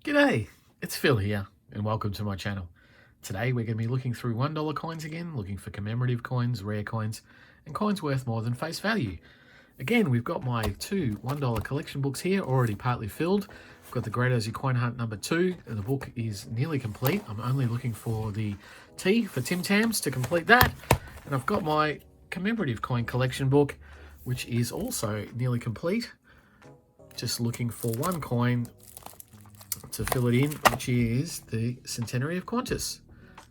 G'day, it's Phil here and welcome to my channel. Today we're going to be looking through $1 coins again, looking for commemorative coins, rare coins and coins worth more than face value. Again, we've got my two $1 collection books here already partly filled. I've got the Great Aussie Coin Hunt number 2 and the book is nearly complete. I'm only looking for the T for Tim Tams to complete that. And I've got my commemorative coin collection book which is also nearly complete. Just looking for one coin to fill it in, which is the Centenary of Qantas.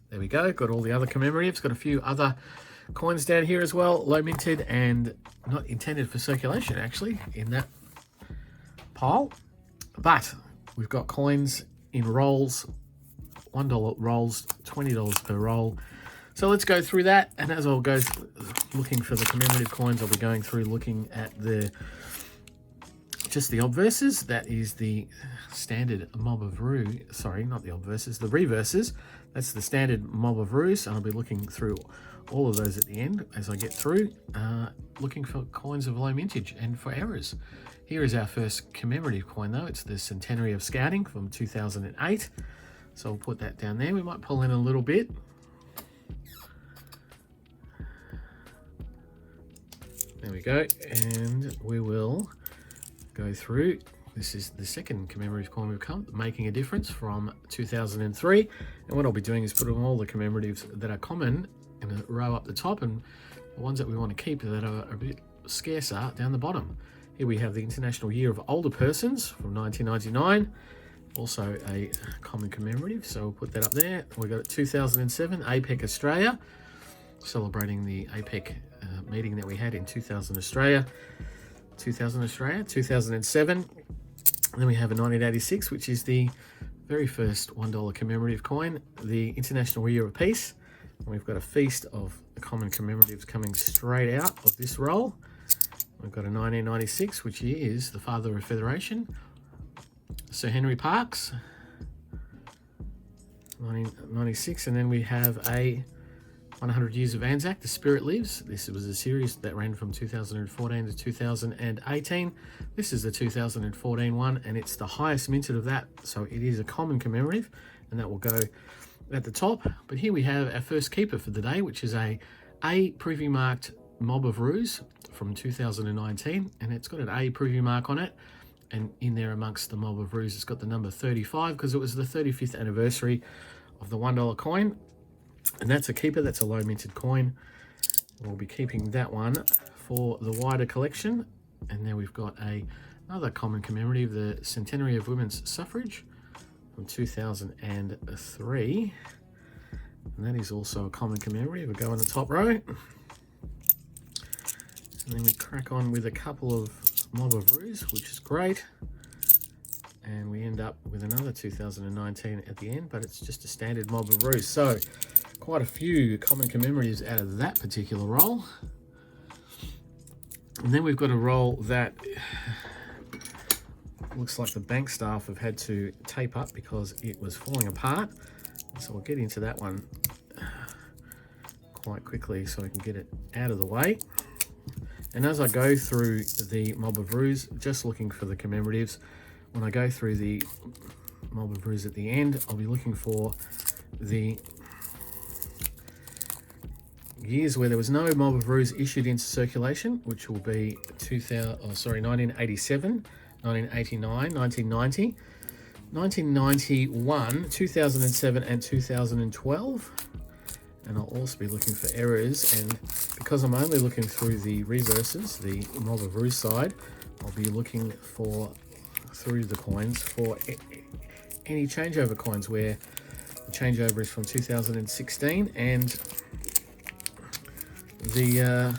There we go, got all the other commemoratives, got a few other coins down here as well, low minted and not intended for circulation actually in that pile. But we've got coins in rolls, $1 rolls, $20 per roll. So let's go through that, and as I'll go looking for the commemorative coins, I'll be going through looking at just the obverses. That is the standard mob of ruse. Sorry, not the obverses, the reverses. That's the standard mob of ruse, and I'll be looking through all of those at the end as I get through, looking for coins of low mintage and for errors. Here is our first commemorative coin though. It's the Centenary of Scouting from 2008. So I'll put that down there. We might pull in a little bit. There we go, and we will go through. This is the second commemorative coin we've come, Making a Difference from 2003. And what I'll be doing is putting all the commemoratives that are common in a row up the top, and the ones that we want to keep that are a bit scarcer down the bottom. Here we have the International Year of Older Persons from 1999. Also a common commemorative, so we'll put that up there. We've got 2007, APEC Australia, celebrating the APEC meeting that we had in 2007. And then we have a 1986, which is the very first $1 commemorative coin, the International Year of Peace. And we've got a feast of common commemoratives coming straight out of this roll. We've got a 1996, which is the father of Federation, Sir Henry Parkes, 1996. And then we have a 100 Years of Anzac, The Spirit Lives. This was a series that ran from 2014 to 2018. This is the 2014 one, and it's the highest minted of that, so it is a common commemorative, and that will go at the top. But here we have our first keeper for the day, which is a preview marked Mob of Ruse from 2019, and it's got an A preview mark on it, and in there amongst the Mob of Ruse it's got the number 35 because it was the 35th anniversary of the $1 coin. And that's a keeper, that's a low minted coin. We'll be keeping that one for the wider collection. And then we've got another common commemorative, the Centenary of Women's Suffrage from 2003. And that is also a common commemorative. We'll go in the top row. And then we crack on with a couple of Mob of Ruse, which is great. And we end up with another 2019 at the end, but it's just a standard Mob of Ruse. So quite a few common commemoratives out of that particular roll. And then we've got a roll that looks like the bank staff have had to tape up because it was falling apart. So we'll get into that one quite quickly so I can get it out of the way. And as I go through the Mob of Ruse, just looking for the commemoratives, when I go through the Mob of Ruse at the end, I'll be looking for the years where there was no Mob of Ruse issued into circulation, which will be 1987, 1989, 1990, 1991, 2007 and 2012. And I'll also be looking for errors, and because I'm only looking through the reverses, the Mob of Ruse side, I'll be looking through the coins for any changeover coins where the changeover is from 2016 and the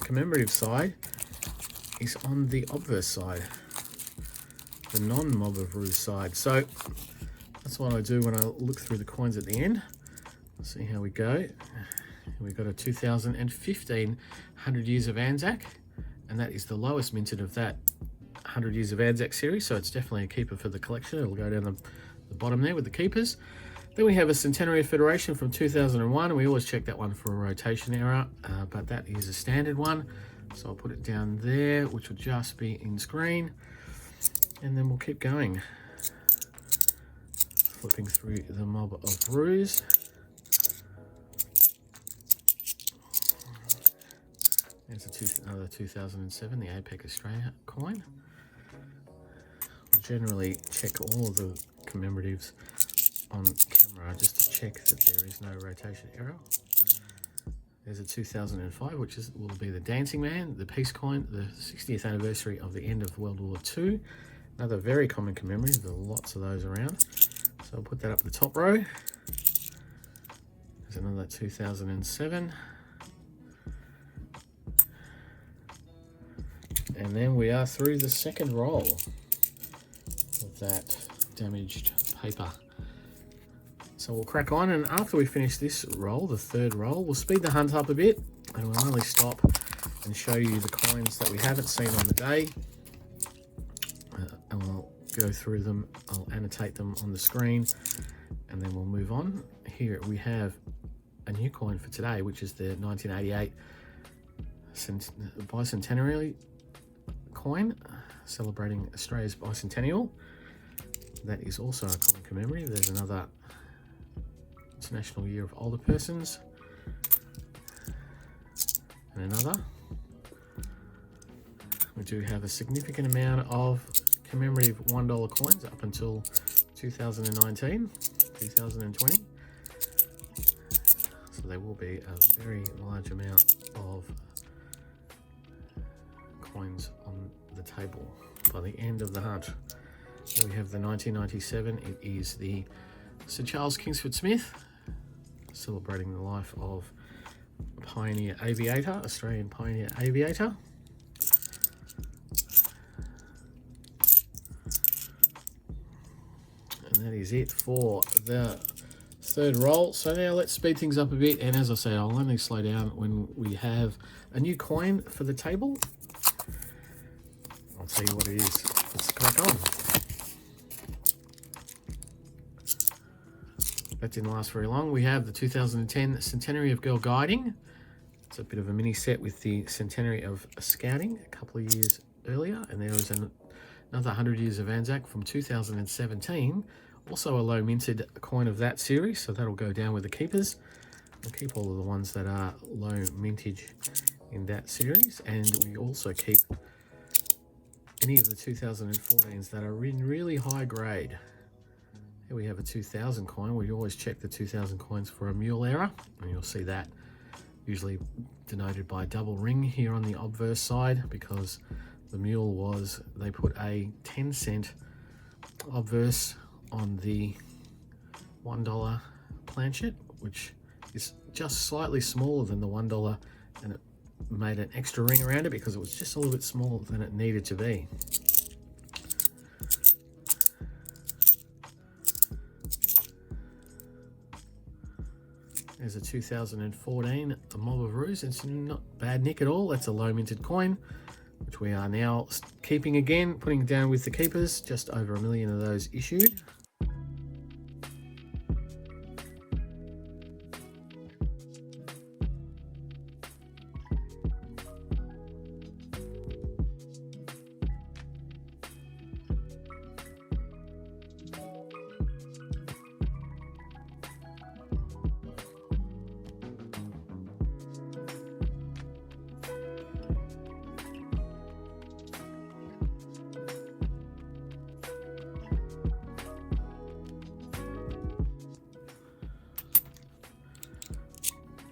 commemorative side is on the obverse side, the non-Mob of Ruse side. So that's what I do when I look through the coins at the end. See how we go. We've got a 2015 100 Years of Anzac, and that is the lowest minted of that 100 Years of Anzac series, so it's definitely a keeper for the collection. It'll go down the bottom there with the keepers. Then we have a Centenary of Federation from 2001, and we always check that one for a rotation error, but that is a standard one. So I'll put it down there, which will just be in screen, and then we'll keep going. Flipping through the mob of roos. There's another 2007, the APEC Australia coin. I'll generally check all of the commemoratives on camera just to check that there is no rotation error. There's a 2005, which will be the Dancing Man, the Peace Coin, the 60th anniversary of the end of World War II. Another very common commemorative, there are lots of those around. So I'll put that up the top row. There's another 2007. And then we are through the second roll of that damaged paper. So we'll crack on, and after we finish this roll, the third roll, we'll speed the hunt up a bit, and we'll only stop and show you the coins that we haven't seen on the day. And we'll go through them, I'll annotate them on the screen, and then we'll move on. Here we have a new coin for today, which is the 1988 bicentenary coin, celebrating Australia's bicentennial. That is also a common commemorative. There's another International Year of Older Persons, and another. We do have a significant amount of commemorative $1 coins up until 2019, 2020. So there will be a very large amount of coins on the table by the end of the hunt. Then we have the 1997, it is the Sir Charles Kingsford-Smith, celebrating the life of a pioneer aviator, Australian pioneer aviator. And that is it for the third roll. So now let's speed things up a bit, and as I say, I'll only slow down when we have a new coin for the table. I'll tell you what it is. Let's crack on. That didn't last very long. We have the 2010 Centenary of Girl Guiding. It's a bit of a mini set with the Centenary of Scouting a couple of years earlier. And there is another 100 Years of Anzac from 2017. Also a low minted coin of that series, so that'll go down with the keepers. We'll keep all of the ones that are low mintage in that series. And we also keep any of the 2014s that are in really high grade. Here we have a 2000 coin. We always check the 2000 coins for a mule error, and you'll see that usually denoted by a double ring here on the obverse side, because the mule was, they put a 10-cent obverse on the $1 planchet, which is just slightly smaller than the $1, and it made an extra ring around it because it was just a little bit smaller than it needed to be. There's a 2014 a Mob of Roos. It's not bad nick at all. That's a low minted coin, which we are now keeping again, putting it down with the keepers. Just over 1 million of those issued.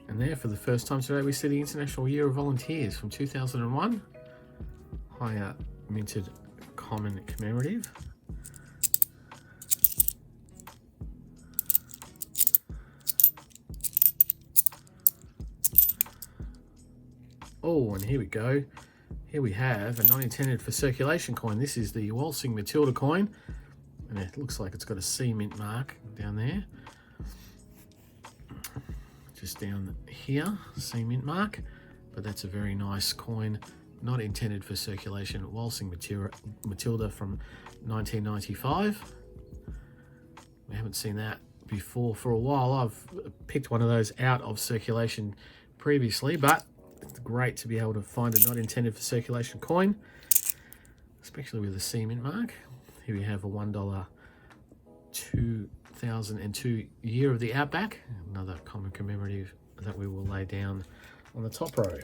And there, for the first time today, we see the International Year of Volunteers from 2001. Higher minted common commemorative. Oh, and here we go. Here we have a not intended for circulation coin. This is the Waltzing Matilda coin. And it looks like it's got a C mint mark down there. Just down here, C mint mark, but that's a very nice coin, not intended for circulation. Waltzing Matilda from 1995. We haven't seen that before for a while. I've picked one of those out of circulation previously, but it's great to be able to find a not intended for circulation coin, especially with a C mint mark. Here we have a $1 2000 2002 year of the Outback. Another common commemorative that we will lay down on the top row.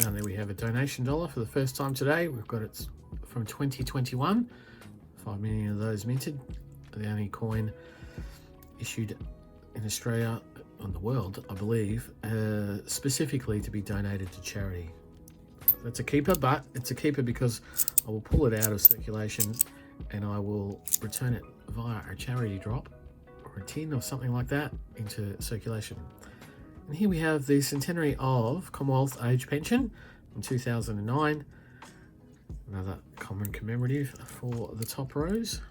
And there we have a donation dollar for the first time today. We've got it from 2021. 5 million of those minted. The only coin issued in Australia, on the world, I believe, specifically to be donated to charity. That's a keeper, but it's a keeper because I will pull it out of circulation and I will return it via a charity drop or a tin or something like that into circulation. And here we have the centenary of Commonwealth age pension from 2009. Another common commemorative for the top rows.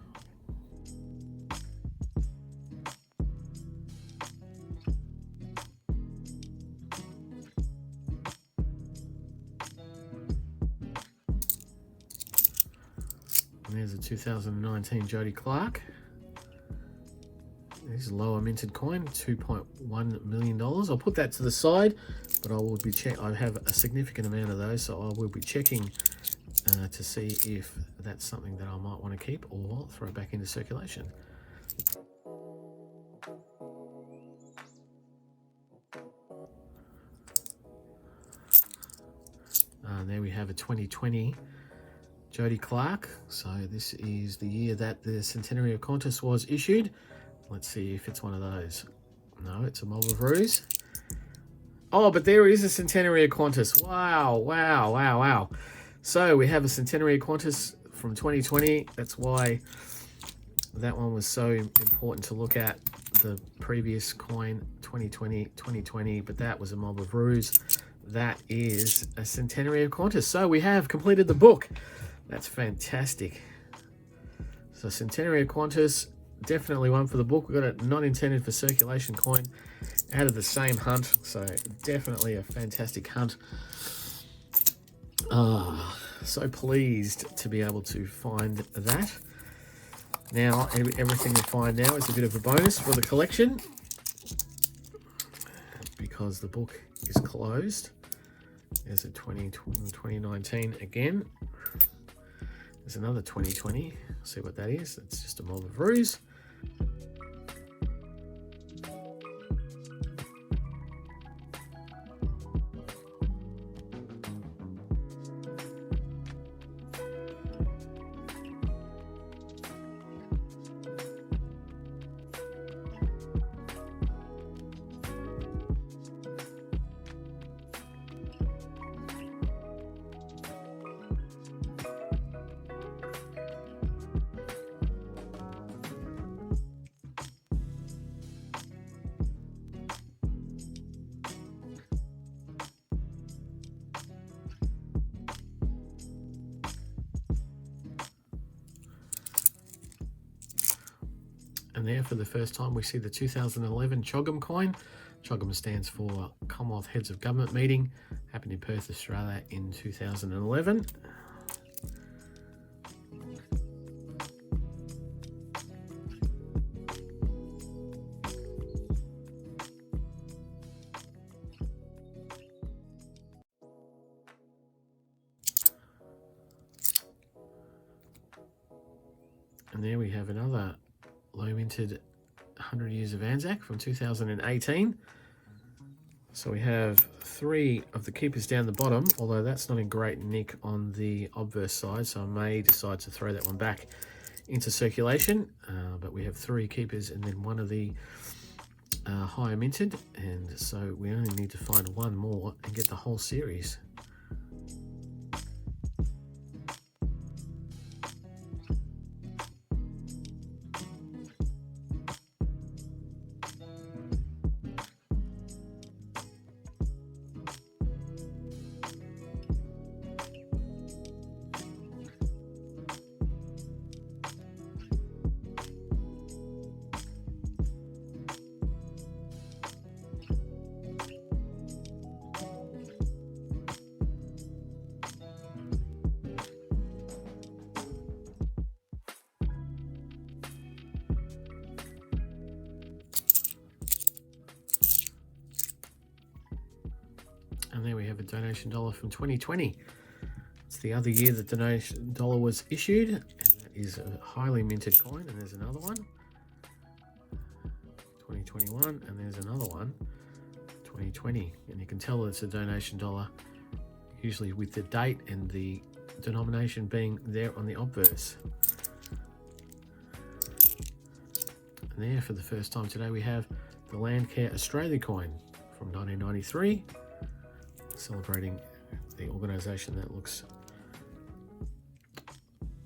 And there's a 2019 Jodie Clark. This is a lower minted coin, $2.1 million. I'll put that to the side, but I will be I have a significant amount of those, so I will be checking to see if that's something that I might want to keep or throw back into circulation. And there we have a 2020 Jodie Clark. So this is the year that the Centenary of Qantas was issued. Let's see if it's one of those. No, it's a mob of ruse. Oh, but there is a Centenary of Qantas. Wow, wow, wow, wow. So we have a Centenary of Qantas from 2020. That's why that one was so important to look at. The previous coin, 2020, but that was a mob of ruse. That is a Centenary of Qantas. So we have completed the book. That's fantastic. So Centenary of Qantas, definitely one for the book. We've got a not intended for circulation coin out of the same hunt. So definitely a fantastic hunt. So pleased to be able to find that. Now, everything we find now is a bit of a bonus for the collection because the book is closed. There's a 2019 again. There's another 2020. See what that is. It's just a mob of ruse. And there, for the first time, we see the 2011 CHOGM coin. CHOGM stands for Commonwealth Heads of Government Meeting. Happened in Perth, Australia in 2011. And there we have another low minted 100 Years of Anzac from 2018. So we have 3 of the keepers down the bottom, although that's not in great nick on the obverse side, so I may decide to throw that one back into circulation, but we have 3 keepers and then 1 of the higher minted, and so we only need to find 1 more and get the whole series. And there we have a donation dollar from 2020. It's the other year that donation dollar was issued, and that is a highly minted coin. And there's another one, 2021, and there's another one, 2020. And you can tell it's a donation dollar, usually with the date and the denomination being there on the obverse. And there, for the first time today, we have the Landcare Australia coin from 1993. Celebrating the organisation that looks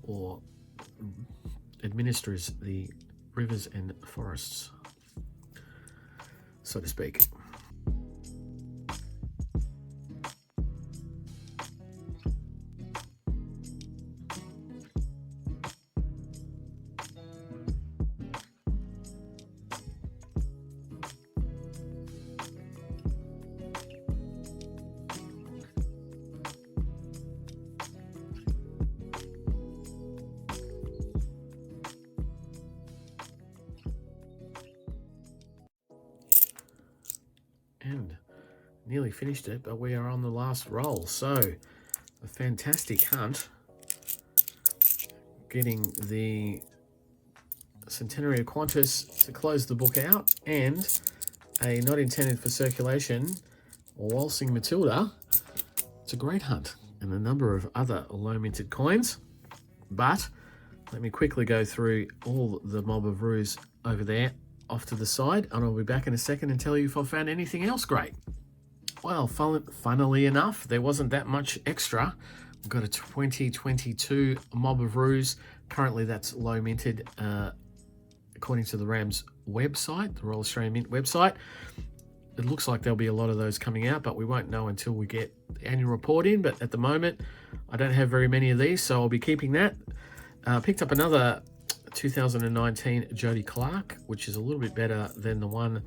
or administers the rivers and forests, so to speak. And nearly finished it, but we are on the last roll. So a fantastic hunt, getting the Centenary of Qantas to close the book out, and a not intended for circulation or Waltzing Matilda. It's a great hunt, and a number of other low minted coins. But let me quickly go through all the mob of roos over there off to the side, and I'll be back in a second and tell you if I found anything else great. Well, funnily enough, there wasn't that much extra. We've got a 2022 mob of roos. Currently that's low minted, according to the RAM's website, the Royal Australian Mint website. It looks like there'll be a lot of those coming out, but we won't know until we get the annual report in. But at the moment, I don't have very many of these, so I'll be keeping that. Picked up another 2019 Jody Clark, which is a little bit better than the one,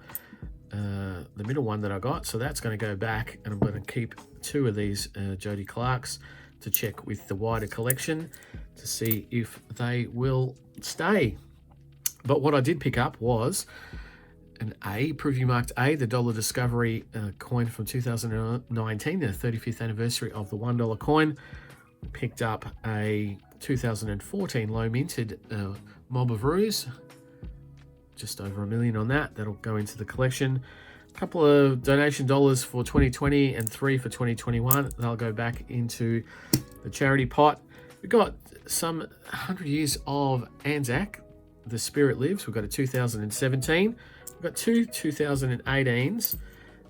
the middle one that I got. So that's going to go back, and I'm going to keep 2 of these Jody Clarks to check with the wider collection to see if they will stay. But what I did pick up was an A, preview marked A, the Dollar Discovery coin from 2019, the 35th anniversary of the $1 coin. Picked up a 2014 low minted mob of roos, just over $1 million on that. That'll go into the collection. A couple of donation dollars for 2020 and 3 for 2021. They'll go back into the charity pot. We've got some 100 years of Anzac, The Spirit Lives. We've got a 2017. We've got 2 2018s.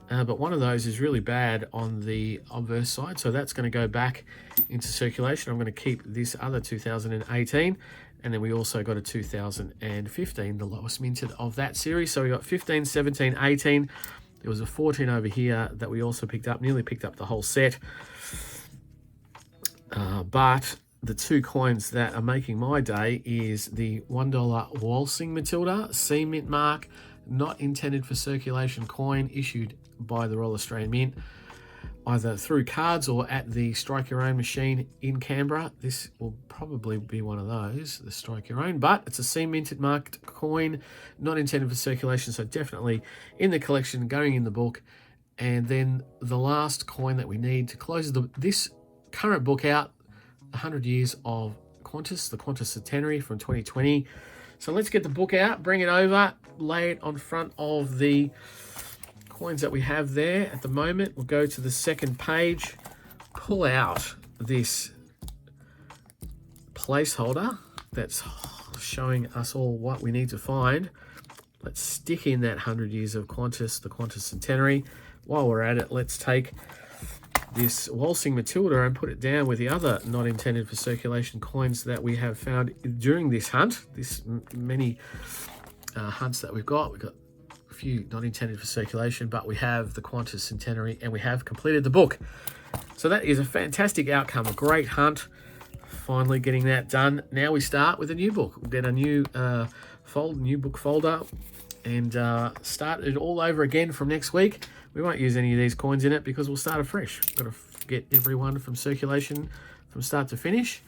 But one of those is really bad on the obverse side, so that's going to go back into circulation. I'm going to keep this other 2018, and then we also got a 2015, the lowest minted of that series. So we got 15, 17, 18. There was a 14 over here that we also picked up, nearly picked up the whole set. But the 2 coins that are making my day is the $1 Waltzing Matilda, C mint mark, not intended for circulation coin, issued by the Royal Australian Mint, either through cards or at the Strike Your Own machine in Canberra. This will probably be one of those, the Strike Your Own, but it's a C minted marked coin, not intended for circulation, so definitely in the collection, going in the book. And then the last coin that we need to close this current book out, 100 years of Qantas, the Qantas Centenary from 2020. So let's get the book out, bring it over, lay it on front of the coins that we have there at the moment. We'll go to the second page, pull out this placeholder that's showing us all what we need to find. Let's stick in that 100 years of Qantas, the Qantas centenary. While we're at it, let's take this Waltzing Matilda and put it down with the other not intended for circulation coins that we have found during this hunt. This many hunts that we've got. We've got a few not intended for circulation, but we have the Qantas centenary and we have completed the book. So that is a fantastic outcome, a great hunt. Finally getting that done. Now we start with a new book. We'll get a new new book folder and start it all over again from next week. We won't use any of these coins in it because we'll start afresh. We've got to get everyone from circulation from start to finish.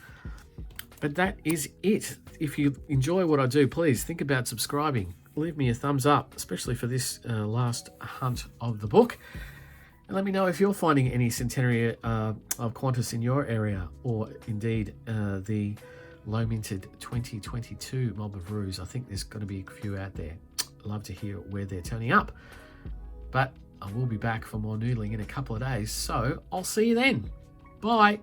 But that is it. If you enjoy what I do, please think about subscribing. Leave me a thumbs up, especially for this last hunt of the book. And let me know if you're finding any centenary of Qantas in your area, or indeed the low minted 2022 Mob of Roos. I think there's going to be a few out there. I'd love to hear where they're turning up. But I will be back for more noodling in a couple of days, so I'll see you then. Bye.